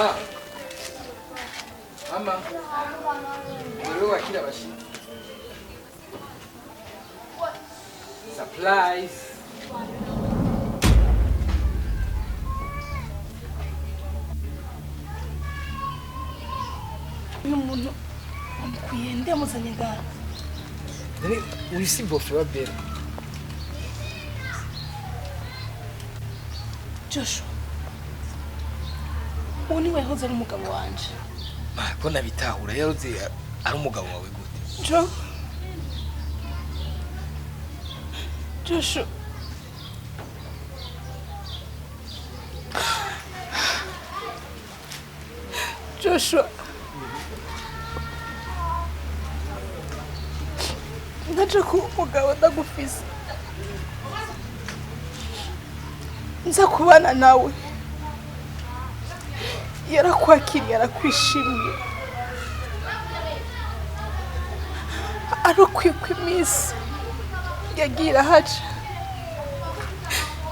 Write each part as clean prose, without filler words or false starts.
Ah. Mama. Wewe wakila bashi. Supplies. Uyu muntu amukwiye muzanye ngaha. Nani wisi bofe wa Mbere. Joshua. Ubu niwe yahoze ari umugabo wanje. Ko nabitahura yaroze ari umugabo wawe gute? Joshua. Joshua. Naje ku umugabo ndagufise. Nza kubana nawe. Yarakwakiriye arakwishimiye. Arukwikwa iminsi. Yagiye haca.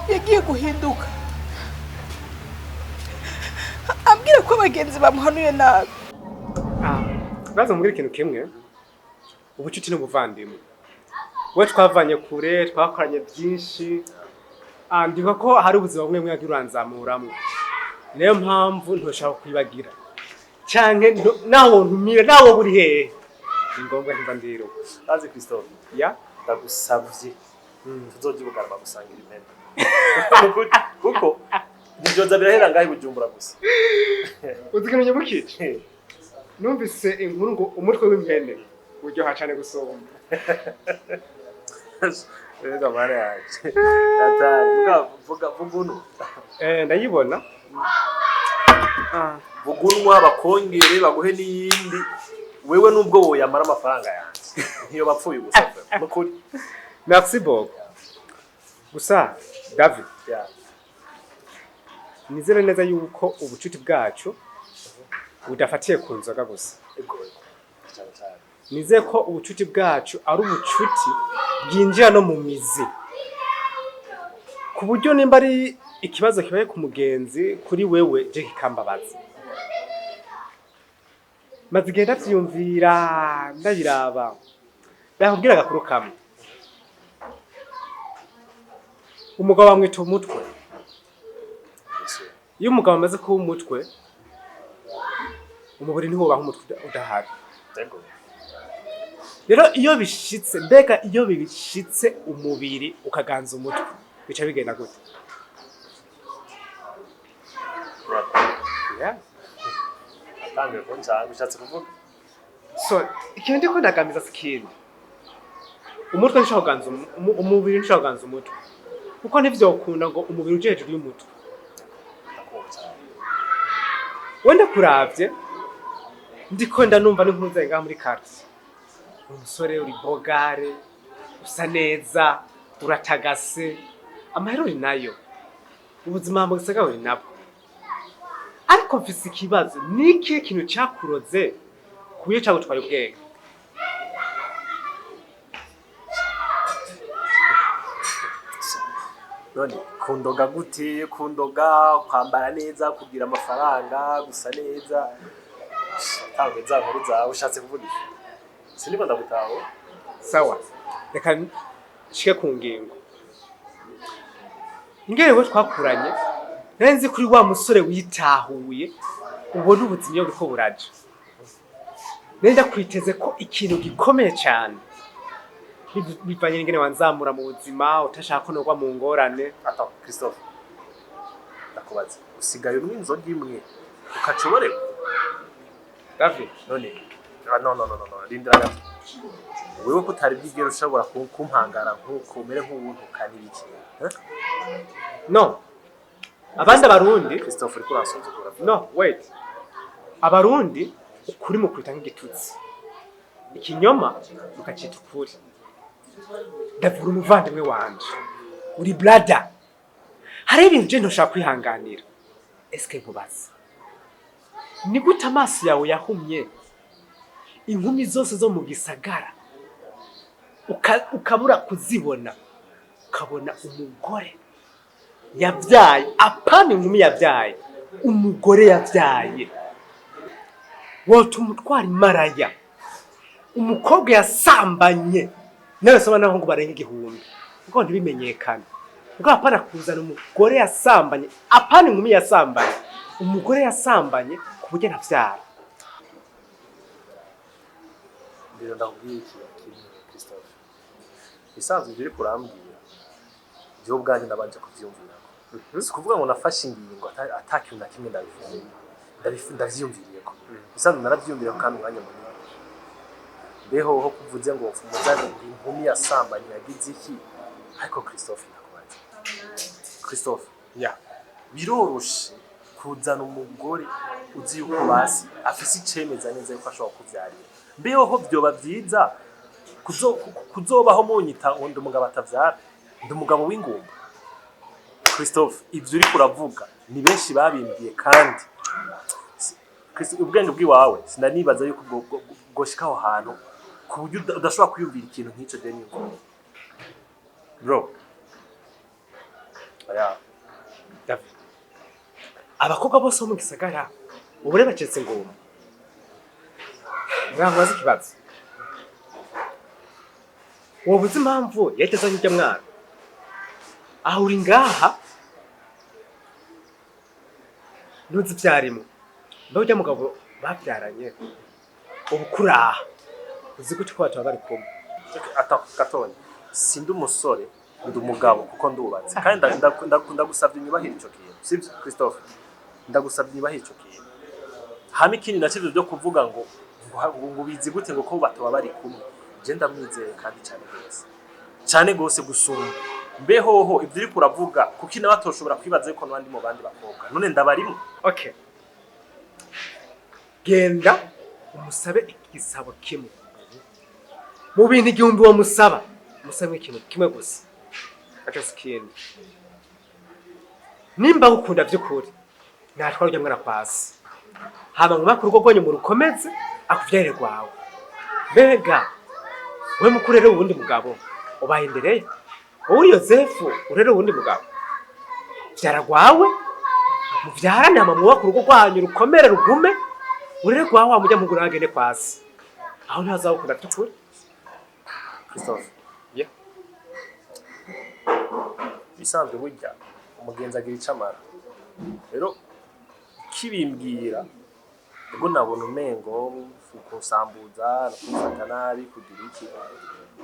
Yagiye guhinduka. Ambwira ko abagenzi bamuhanuye nabi. Baza mbwira ikintu kimwe. Ubucuti n'ubuvandimwe. We twavanye kure, twakoranye byinshi. Ndibuka ko hari ubuzima bumwe mwe yagiranzamuramwe. Niyo mpamvu ntoshaka kwibagira. Canke nawo ntumira nawo buri hehe. Ngombwa ntimba ndiro. Azi Christophe. Ya? Ndagusavye. Tuzogibugara bagusangira impene. Kuko ndijoza birahera ngaho Bujumbura gusa. Uzikenye mukije. Numvise inkuru ngo umutwe w'impene uryoha cyane gusoma. Ega mare yaje. Atari vuga vuguno. Ndayibona. Vugunwa bakongere baguhe n'iyindi. Wewe nubwo woyamara amafaranga yanjye. Nkiyo bapfuye gusa. Mukuri. Merci beaucoup. Gusa David. Yeah. Nizere neza yuko ubucuti bwacu budafatiye ku nzoga gusa. Nizeye ko ubucuti bwacu ari ubucuti bwinjira no mu mizi. Ku buryo nimba ari ikibazo kibaye ku mugenzi kuri wewe je kikambabaza. Maze igihe ndavyumvira ndabiraba. Ndakubwira gakuru kamwe. Umugabo amwita umutwe. Iyo umugabo amaze kuba umutwe, umubiri ntiwo baho umutwe udahari. Rero iyo bishitse, mbega iyo bishitse umubiri ukaganza umutwe, bica bigenda gute? Yeah. Atangiye kunca bishatse kuvuga. So, ikintu ndiko ndagamiza sikindi. Umutwe nshaka kuganza umubiri nshaka kuganza umutwe. Kuko nivyo ukunda ngo umubiri uje hejuru y'umutwe. Wenda kuravye ndiko ndanumva n'inkuza ngaha muri quartier. Umusore uri bogare, usa neza, uratagase. Amahero uri nayo. Ubuzima bwo gisagawe uri nabwo. Ariko mfise ikibazo, niki kintu cyakuroze kuye cyago twaye ubwenge. None kundoga gute, kundoga kwambara neza, kugira amafaranga, gusa neza. Tango za nkuru zawe ushatse kuvuga iki? Siniko ndagutaho. Sawa. Reka shike ku ngingo. Ngerewe twakuranye, nenzi kuri wa musore witahuye, ubona ubuzima bwo buraje. Nenda kwiteze ko ikintu gikomeye cyane. Bivanye n'ingene wanzamura mu buzima, utashaka ko nogwa mu ngorane. Ata Christophe. Ndakubaza, usigaye n'inzoga imwe ukacoboreka. David, none no, rindira gato. Wewe ko utari bwigero ushobora kumpangara nkuko mere nk'ubuntu kandi biki. No. Abandi abarundi, Christophe uri kurasonza kura. No, wait. Abarundi ukuri mu kwita nk'igitutsi. Ikinyoma ukacita ukuri. Ndavura umuvandimwe wanje. Uri brother. Hari ibintu je ntoshaka kwihanganira. Eske nkubaza. Ni gute amaso yawe yahumye? Inkumi zose zo mu gisagara. Ukabura kuzibona. Ukabona umugore yabyaye, apana inkumi yabyaye. umugore yavyaye wotuma utwara imaraya umukobwa yasambanye nawe soba naho ngo barenga igihumbi ngo ntibimenyekane ngo apana kuzana umugore yasambanye apana inkumi yasambanye umugore yasambanye ku buryo ntavyara. Mbere ndakubwiye iki Christophe isanzwe iri kurambwira byo bwanjye nabanje kuvyumvira si kuvuga ngo nafashe ingingo atakintu na kimwe ndavyumviriye ko isanzwe naravyumvira kandi umwanya munini beho ho kuvuze ngo umuzani inkumi yasambanye yagize iki ariko Christophe nakubaza Christophe biroroshe kuzana umugore uzi yuko basi afise icemeza neza yuko ashobora kuvyarira mbeho ho byoba byiza kuzobaho munyita ngo ndi umugabo atavyara ndi umugabo w'ingumba Christophe ivyo uri kuravuga ni benshi babimbiye kandi ubwenge bw'iwawe sinanibaza yuko goshika aho hantu ku buryo udashobora kwiyumvira ikintu nk'ico je n'ingo bro David abakobwa bose bo mu gisagara ubure bacetse ngoma mwamubaza ikibazo wobuze impamvu yahitezanye ujya mwana aho uri ngaha ntuzi ivyarimo mbe ujya mugabo bavyaranye ubu kuraha uzi gute ko bataba bari kumwe gatonya sindi umusore ndi umugabo kuko ndubatse kandi ndagusabye nyubahira ico kintu sibyo Christophe ndagusabye nyubahira ico kintu hama ikindi nakivyo byo kuvuga ngo bizi gute ngo ko bataba bari kumwe je ndamwizeye kandi cyane gose gusumba mbehoho ivyo uri kuravuga kuko ina batoshobora kwibaza ko n'abandi mu bandi bakobwa none ndabarimo. Okay, genda umusabe igisabo kimwe mu bintu igihumbi wo musaba musabe ikintu kimwe gusa akasikinda nimba gukunda by'ukuri natwara ujya mwana kwasi haba nguma ku rugo rwanyu mu rukomeze akuvyere rwawe mbega we mukurere ubundi mugabo ubaye imbere uri Yosefu urere ubundi mugabo vyara rwawe muvyarane hama muwa ku rugo rwanyu rukomere rugume urere rwawe amujya mugura agende kwasi aho ntazawukunda by'ukuri. Christophe bisanzwe burya umugenzi agira icamara rero kibimbwira ubwo nabona umengo kusambuza no kufata nabi kugira iki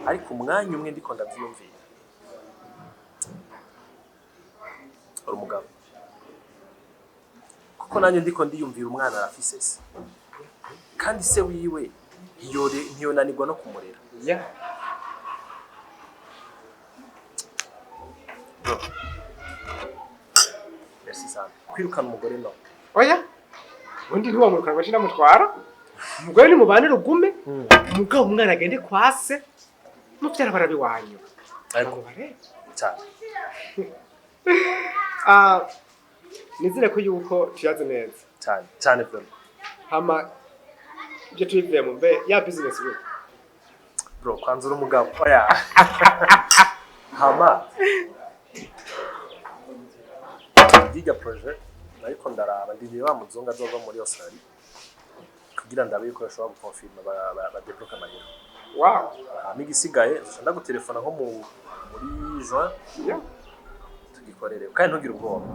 ariko umwanya umwe ndiko ndavyumvira uri umugabo kuko nanjye ndiko ndiyumvira umwana arafise se kandi se wiwe ntiyonanirwa no kumurera. Merci sana. Kwirukana umugore no. Oya. Undi ntiwamurukana bashina mutwara. Umugore ni mubane rugume. Umugabo umwana agende kwase. Muvyara barabi wanyu. Ariko bare cyane. Nizire ko yuko tuyaze neza. Cyane bro. Hama je tuyive mu mbe ya business we. Bro kwanzura umugabo. Oya. Hama Diga project ariko ndaraba ndiye wa muzunga azova muri Australia kugira ndabe yuko yashobora gukonfirma ba debloka amahera. Wow. Amigisigaye ndashaka gutelefona nko muri juin tugikorere kandi ntugira ubwoba.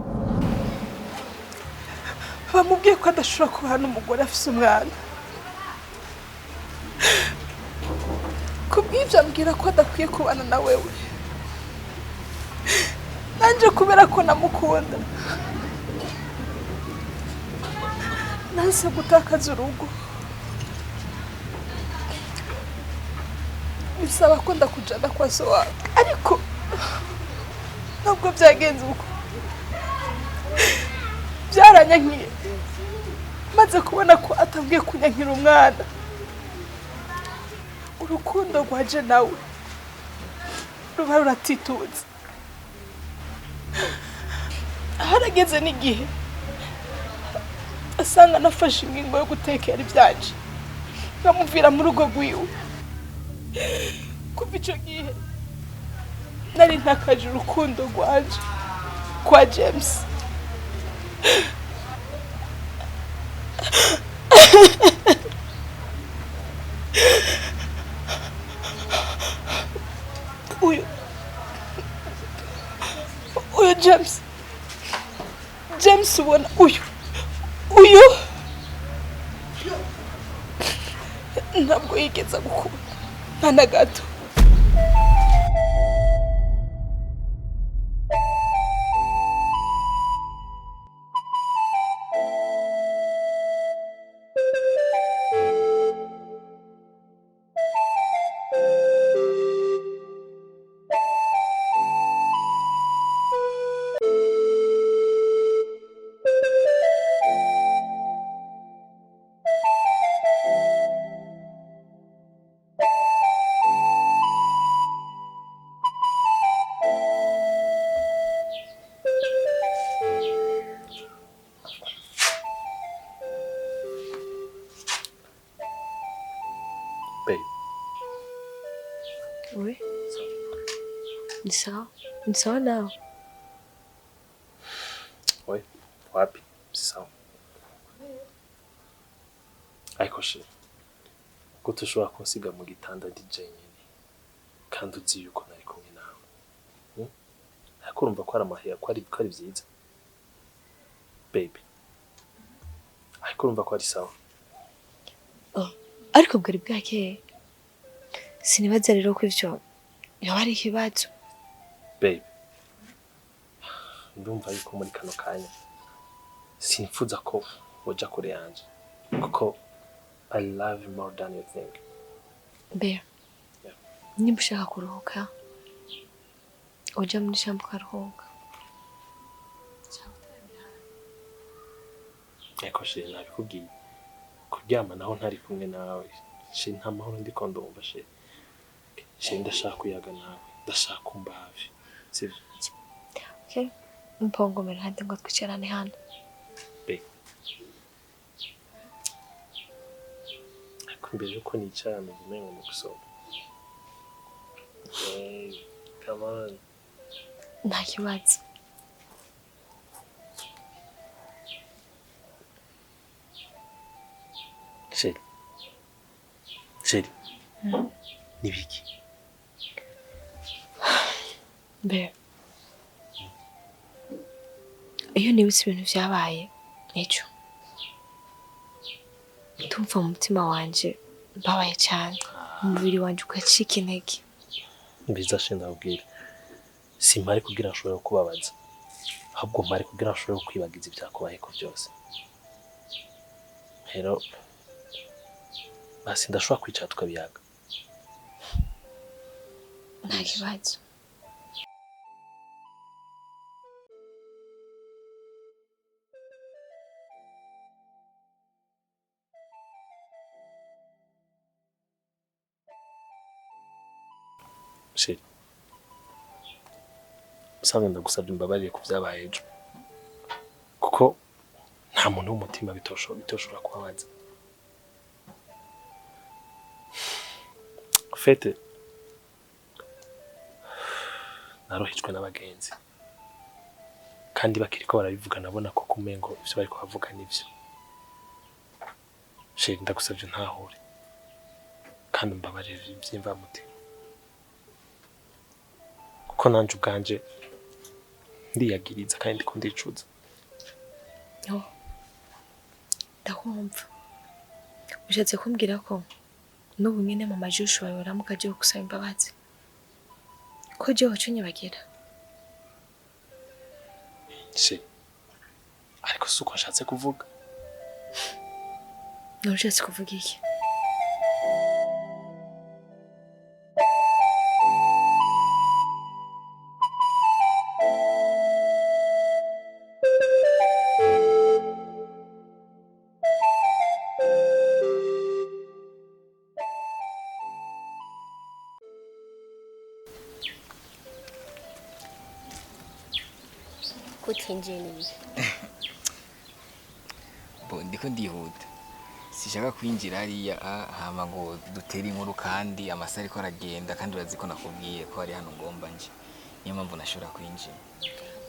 Bamubwiye ko adashobora kuba n'umugore afise umwana. Kubw'ivyo ambwira ko adakwiye kubana na wewe. Nanje kubera ko namukunda. Nanse gutakaza urugo. Bisaba ko ndakujana kwa so wawe. Ariko ntabwo byagenze uko. Byaranyankiye. Maze kubona ko atabwiye kunyankira umwana. Urukundo rwaje nawe ruba ruratituza. Harageze n'igihe asanga nafashe ingingo yo gutekera ibyanje nkamuvira mu rugo rwiwe. Kuva ico gihe nari ntakaje urukundo rwanje kwa James. Uyu James ubona uyu ntabwo yigeze gukunda nta na gato. Oui. Ni sawa nao. Oui, wapi? Sawa. Ariko she ko tushobora kunsiga mu gitanda DJ nyine kandi uzi yuko nari kumwe nawe. Ariko urumva ko ari amahiya ko ari byiza. Baby. Ariko urumva ko ari sawa. Ariko bwari bwakeye. Sinibaza rero ko ivyo yoba ari ikibazo. Baby. Ndumva yuko muri kano kanya sinfuza ko woja kure yanje kuko I love you more than you think. Mbere. Yeah. Nimba ushaka kuruhuka uja muri shambu ukaruhuka. Eko she nabikubwiye kuryama naho ntari kumwe nawe she nta mahoro ndiko ndumva she ndashaka kuyaga nawe ndashaka kumba hafi sivyo. Okay, mpongomera handi ngo twicarane hano. Mbere yuko nicarana umengo mu gusoma. Hey, come on. Nta kibazo. Sheri. Nibiki? Mbere. Iyo nibutse ibintu vyabaye ejo. Tumva mu mutima wanje mbabaye cyane. Umubiri wanje ukacika intege. Mbiza she ndabwira. Simpari kugira nshobora kubabaza. Ahubwo mpari kugira nshobora kwibagiza ibyakubayeko byose. Rero basi ndashobora kwicara tukabiyaga. Nta kibazo. Sheri. Usanga ndagusabye imbabarire ku byabaye ejo. Kuko nta muntu w'umutima bitoshobora kubabaza. Fete. Narohejwe n'abagenzi. Kandi bakiriko barabivuga nabona ko kumengo ivyo bari kuvuga nivyo. Sheri ndagusabye ntahure. Kandi mbabarire ivyimva mutima. Ko nanje ubwanje ndiyagiriza kandi ndiko ndicuza. No. Ndakumva. Ushatse kumbwira ko n'ubu nyine mu majusho bawe baramuka je gusaba imbabazi. Ko je wacunye bagira. Se. Ariko suko nshatse kuvuga. Nushatse kuvuga iki? Kutinjini. Bo ndiko ndihuta. Sishaka kwinjira hariya hama ngo dutere inkuru kandi amasari ko aragenda kandi urazi ko nakubwiye ko ari hano ngomba nje. Niyo mpamvu nashobora kwinjira.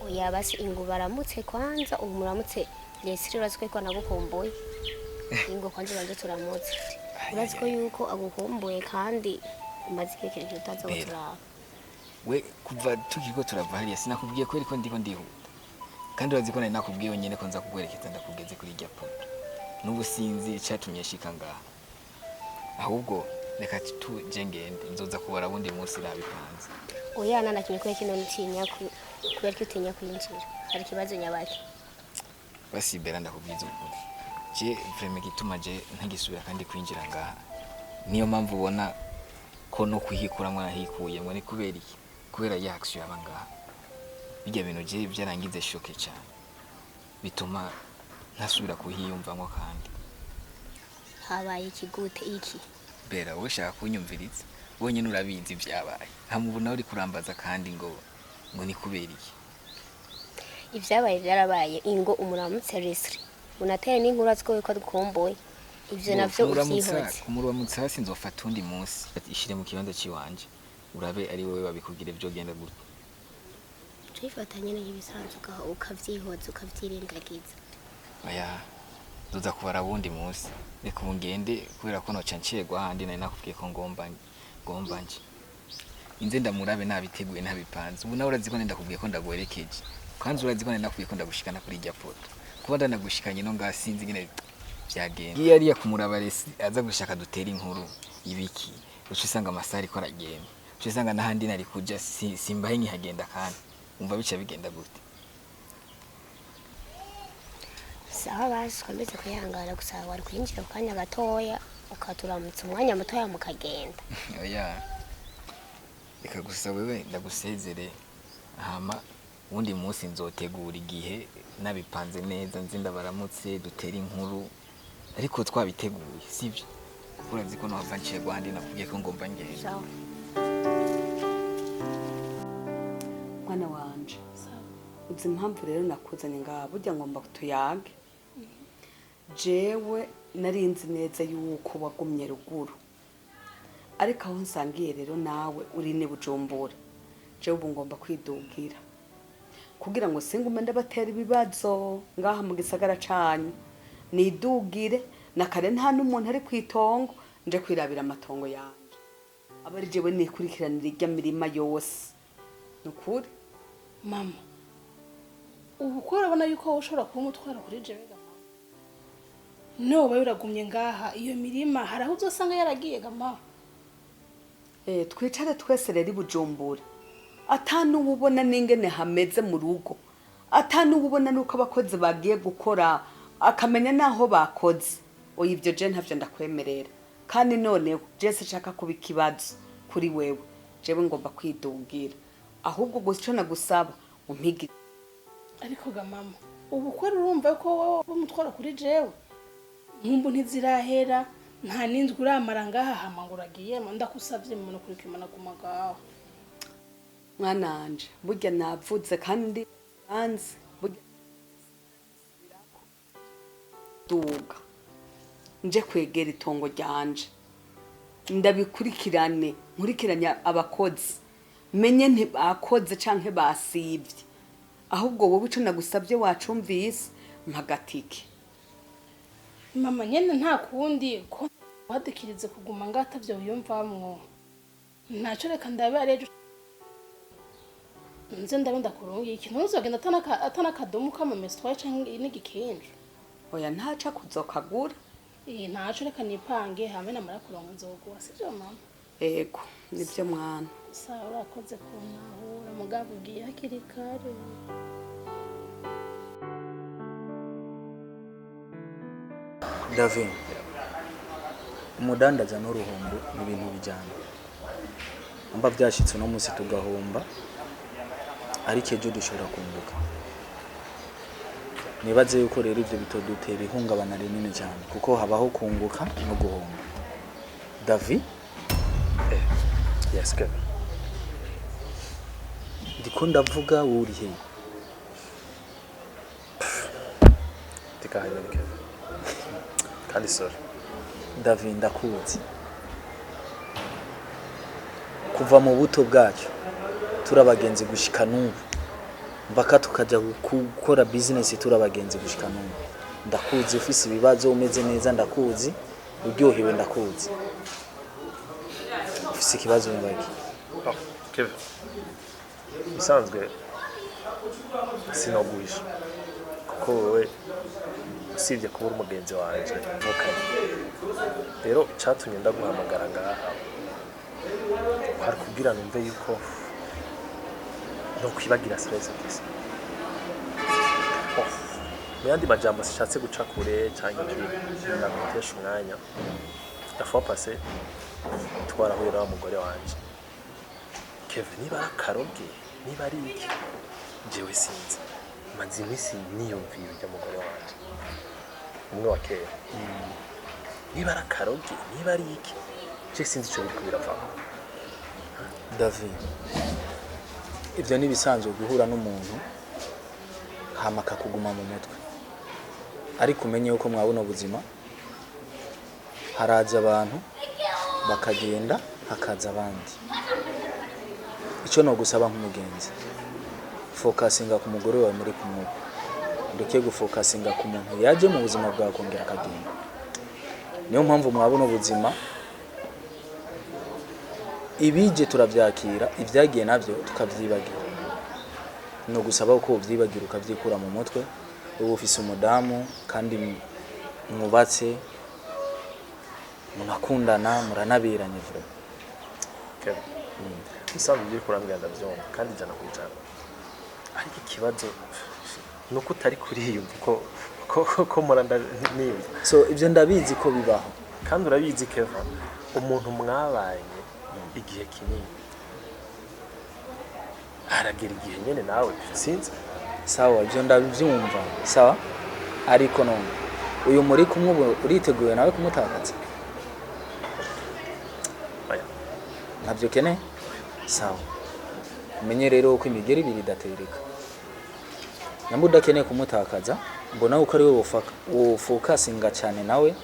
oya basi ingo baramutse kwanza ubu muramutse Leslie uraziko ko nagukumbuye ingo kwanza banje turamutse uraziko yuko agukumbuye kandi umaze igihe kirekire utaza guturaba we kuva tukiko turava hariya sinakubwiye ko ariko ndiko ndihuta kandi urazi ko nari nakubwiye nyene ko nza kugwerekeza ndakugeze kuri irya poto n'ubu sinzi icatumye shika ngaha ahubwo reka tuje ngende nzoza kubara bundi munsi nabipanze oya nana kimwe kwe kino ntinya kubera ko utinya kwinjira hari kibazo nyabaki basi Mbere ndakubwiza ukuri je vraiment gituma je ntagisubira kandi kwinjira ngaha niyo mpamvu ubona ko no kuhikuramwe nahikuyemwe ni kubera iki kubera ya action yabangaha bijya bintu je byarangize shoke cyane bituma ntasubira kuhiyumvamo kandi habaye ikigute iki Mbere wowe shaka kunyumviriza wonyene urabizi byabaye hamubona uri kurambaza kandi ngo ni kubera iki ivyabaye byarabaye ingo umuramutse Leslie unateye n'inkuru aziko ko dukomboye ivyo navyo uvyihoze kumuramutsa hasi nzofata undi munsi ishire mu kibanza ciwanje urabe ari wowe babikugire byo genda gutya twifatanye n'ibisanzwe ukavyihoza ukavyirengagiza aya duza kubara bundi munsi reka ngende kubera ko noca ncegwa handi nari nakubwiye ko ngomba nje inze ndamurabe nabiteguye ntabipanze ubu nawe urazi ko ndakubwiye ko ndagwerekeje kandi urazi ko nakubwiye ko ndagushikana kuri irya poto kuba ndanagushikanye no ngasinzi ngene byagenda iyo ari yakumuraba Leslie aza gushaka dutera inkuru ibiki uco usanga amasari ko aragenda uco usanga nahandi nari kuja simbahe nkihagenda kandi umva bica bigenda gute sawa basi komeze kuyangara gusa wari kwinjira kanya gatoya ukaturamutsa umwanya mutoya mukagenda oya reka gusa wewe ndagusezere hama ubundi munsi nzotegura igihe nabipanze neza nzinda baramutse dutera inkuru ariko twabiteguye sivyo urazi ko nova ncegwa handi nakubwiye ko ngomba ngende sawa mwana wanje uzi impamvu rero nakuzanye ngaha burya ngomba kutuyage jewe narinzi neza yuko wagumye ruguru ariko aho nsangiye rero nawe uri ne Bujumbura jewe ubu ngomba kwidugira kugira ngo singume ndabatera ibibazo ngaha mu gisagara canyu nidugire nakare nta n'umuntu ari kwitongo nje kwirabira amatongo yanje abari jewe nikurikiranira irya mirima yose nukuri mama ubu ko urabona yuko ushobora kuba umutwara kuri jewe mama no bayuragumye ngaha iyo mirima hari aho uzosanga yaragiye gama twicare twese rero Bujumbura atanu ubona ningene hameze mu rugo atanu ubona nuko abakozi bagiye gukora akamenya naho bakoze oya ivyo je ntavyo ndakwemerera kandi none je shaka kuba ikibazo kuri wewe jewe ngomba kwidugira ahubwo gusa nagusaba umpigi ariko ga mama ubu ko urumva ko wowe umutwara kuri jewe nkumbu ntizirahera nta n'inzwi uramara ngaha hama ngo uragiye ndakusavye mu kuri kimana kumagaho mwananje burya navuze kandi banze burya duga nje kwegera itongo ryanje ndabikurikirane nkurikiranya abakozi menye ntibakoze canke basivye ahubwo wowe ico nagusavye wacumvise mpagatike mama nyene nta kundi ko wadikirize kuguma ngata byo yumvamwo ntaco reka ndabe arejo nze ndabenda kurungi ikintu uzogenda atana kadomu kamamese twaye canke n'igikenje oya ntaca kuzokagura ntaco reka nipange hamwe namara kuronka nzogura sivyo mama ego nivyo mwana sawa urakoze kuntahura mugabo ugiye hakiri kare David umudandaza n'uruhombo n'ibintu bijyana amba byashitse no munsi tugahomba ariko ejo dushobora kunguka nibaze yuko rero ivyo bitodutera ihungabana rinini cyane kuko habaho kunguka no guhomba David yes Kevin ndiko ndavuga uri he tikahanye Kevin kandi sorry David ndakuzi kuva mu buto bwacu turabagenzi gushika n'ubu mpaka tukajya gukora business turabagenzi gushika none ndakuzi ufise ibibazo umeze neza ndakuzi uryohewe ndakuzi ufise ikibazo mbaki Kevin bisanzwe sinoguhisha kuko wowe usibye kuba umugenzi wanje mukanye rero icyatumye ndaguhamagara ngaha hari kugira numve yuko no kwibagira stress gusa Muyandi majambo sishatse guca kure cyangwa ndamutesha umwanya dafa passé twarahuye na mugore wanje Kevin niba akaroge niba ari iki jewe sinzi maze imisi niyumviye ujya mugore wanje umwe wa kera niba ari akaroge niba ari iki je sinzi ico biri birava David ibyo ni bisanzwe guhura n'umuntu hama kakuguma mu mutwe ariko umenye uko mwabona ubuzima haraza abantu bakagenda hakaza abandi icyo no gusaba nk'umugenzi focusinga ku mugore wawe muri kumwe ndeke gufocusinga ku muntu yaje mu buzima bwawe kongera akagenda niyo mpamvu mwabona ubuzima ibije turabyakira ibyagiye navyo tukavyibagira no gusaba uko ubyibagira ukavyikura mu mutwe ubu ufise umudamu kandi mwubatse munakundana muranabiranye vure bisanzwe biri kurambwira ndavyumva kandi jana kwijana ariko ikibazo nuko utari kuriyumva ko muranda niyumva so ibyo ndabizi ko bibaho kandi urabizi Kevin umuntu mwabanye igihe kinini haragera igihe nyene nawe sinzi sawa ibyo ndabivyumva sawa ariko none uyu muri kumwe uriteguye nawe kumutakaza ntabyo kene sawa umenye rero uko imigeri ibiri idatereka nyambo udakeneye kumutakaza mbona uko ari we focusinga cyane nawe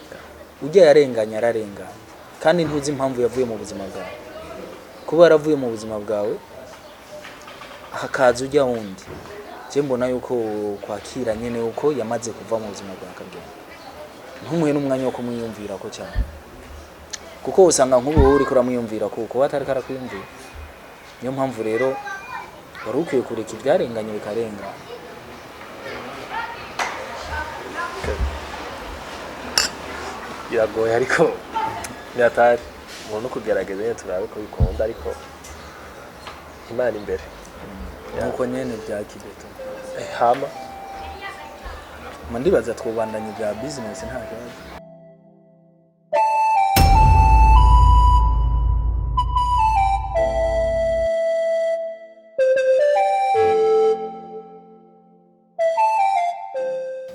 ujya yarenganya ararenganya kandi ntuzi impamvu yavuye mu buzima bwawe kuba yaravuye mu buzima bwawe hakaza ujya wundi je mbona yuko kwakira nyene uko yamaze kuva mu buzima bwa kagenda ntumuhe n'umwanya wo kumwiyumvira ko cyane kuko usanga nk'ubu uri kuramwiyumvira kuko atari karakwiyumvira niyo mpamvu rero wari ukwiye kureka ibyarenganye bikarenga biragoye ariko nyatari umuntu kugerageza nyine turabe ko bikunda ariko Imana imbere nuko nyene bya kibeto hama ndibaza twubandanye bya business nta kibazo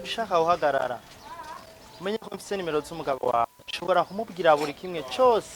ushaka uhagarara umenye ko mfise nimero z'umugabo wawe ushobora kumubwira buri kimwe cyose